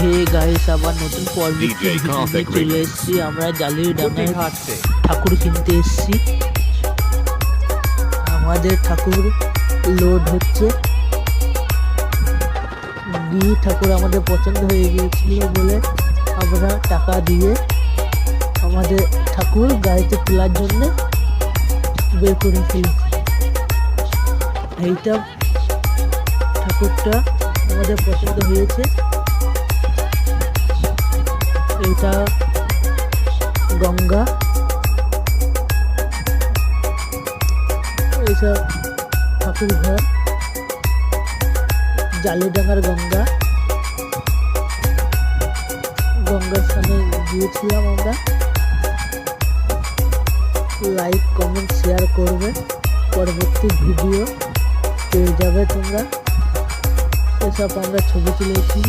Hey guys, আবার নতুন পর্বতে চলে এসেছি। আমরা জালিডাঙ্গায় ঠাকুর কিনতে এসেছি। আমাদের ঠাকুর লোড হচ্ছে। ঠাকুর আমাদের পছন্দ হয়ে গিয়েছিল বলে আমরা টাকা দিয়ে আমাদের ঠাকুর গাড়িতে তোলার জন্য বের করে ফেলেছি। এইটা ঠাকুরটা আমাদের পছন্দ হয়েছে। এটা গঙ্গা, এইসব ঠাকুর ঘর জালিডাঙ্গার গঙ্গা। গঙ্গার সামনে গিয়েছিলাম আমরা। লাইক কমেন্ট শেয়ার করবে, পরবর্তী ভিডিও পেয়ে যাবে তোমরা। এসব আমরা ছবি তুলেছি।